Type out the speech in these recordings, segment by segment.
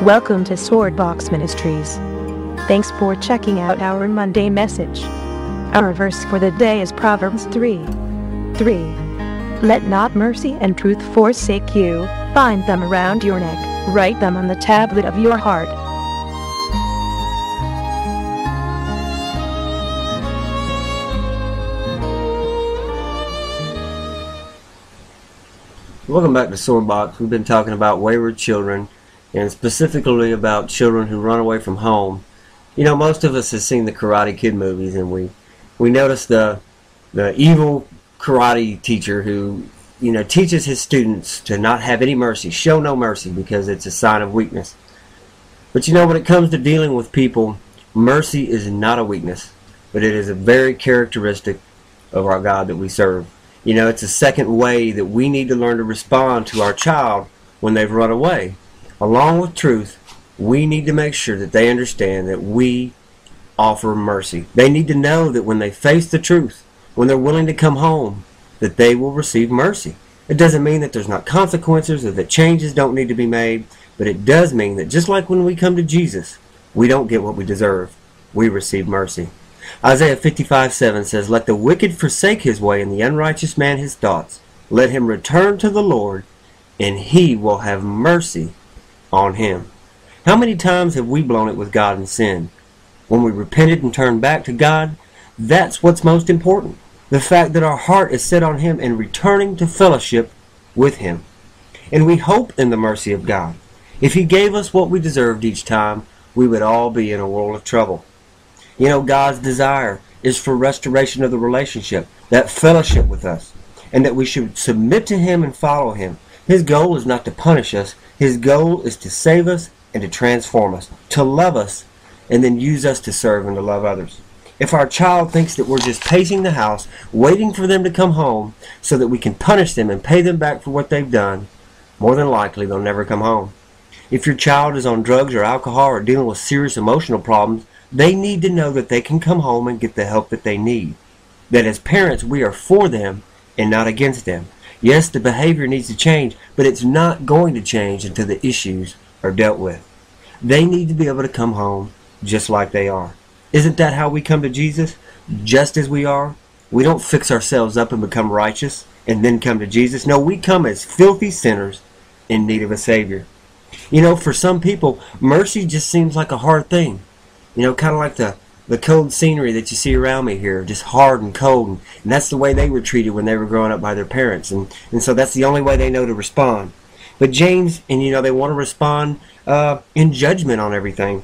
Welcome to Swordbox Ministries. Thanks for checking out our Monday message. Our verse for the day is Proverbs 3:3. Let not mercy and truth forsake you. Bind them around your neck. Write them on the tablet of your heart. Welcome back to Swordbox. We've been talking about wayward children, and specifically about children who run away from home. You know, most of us have seen the Karate Kid movies, and we notice the evil karate teacher who, teaches his students to not have any mercy, show no mercy, because it's a sign of weakness. But when it comes to dealing with people, mercy is not a weakness, but it is a very characteristic of our God that we serve. It's a second way that we need to learn to respond to our child when they've run away. Along with truth, we need to make sure that they understand that we offer mercy. They need to know that when they face the truth, when they're willing to come home, that they will receive mercy. It doesn't mean that there's not consequences or that changes don't need to be made, but it does mean that just like when we come to Jesus, we don't get what we deserve. We receive mercy. Isaiah 55:7 says, "Let the wicked forsake his way and the unrighteous man his thoughts. Let him return to the Lord, and he will have mercy on him." How many times have we blown it with God in sin? When we repented and turned back to God, that's what's most important. The fact that our heart is set on Him and returning to fellowship with Him. And we hope in the mercy of God. If He gave us what we deserved each time, we would all be in a world of trouble. God's desire is for restoration of the relationship, that fellowship with us, and that we should submit to Him and follow Him. His goal is not to punish us. His goal is to save us and to transform us, to love us, and then use us to serve and to love others. If our child thinks that we're just pacing the house, waiting for them to come home so that we can punish them and pay them back for what they've done, more than likely they'll never come home. If your child is on drugs or alcohol or dealing with serious emotional problems, they need to know that they can come home and get the help that they need. That as parents, we are for them and not against them. Yes, the behavior needs to change, but it's not going to change until the issues are dealt with. They need to be able to come home just like they are. Isn't that how we come to Jesus? Just as we are? We don't fix ourselves up and become righteous and then come to Jesus. No, we come as filthy sinners in need of a Savior. For some people, mercy just seems like a hard thing. Kind of like the cold scenery that you see around me here, just hard and cold. And that's the way they were treated when they were growing up by their parents. And so that's the only way they know to respond. But James, they want to respond in judgment on everything.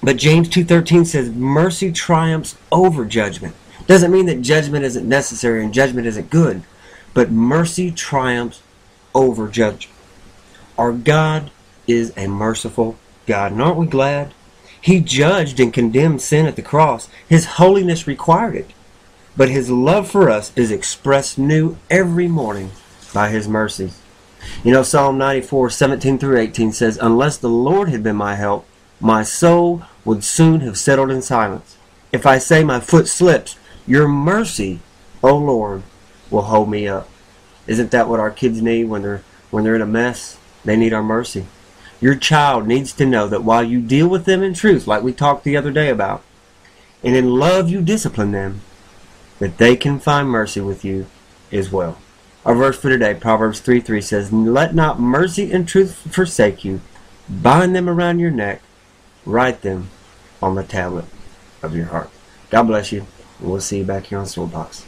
But James 2:13 says, mercy triumphs over judgment. Doesn't mean that judgment isn't necessary and judgment isn't good. But mercy triumphs over judgment. Our God is a merciful God. And aren't we glad? He judged and condemned sin at the cross. His holiness required it. But His love for us is expressed new every morning by His mercies. Psalm 94:17-18 says, "Unless the Lord had been my help, my soul would soon have settled in silence. If I say my foot slips, your mercy, O Lord, will hold me up." Isn't that what our kids need when they're in a mess? They need our mercy. Your child needs to know that while you deal with them in truth, like we talked the other day about, and in love you discipline them, that they can find mercy with you as well. Our verse for today, Proverbs 3:3 says, "Let not mercy and truth forsake you. Bind them around your neck. Write them on the tablet of your heart." God bless you, and we'll see you back here on Swordbox.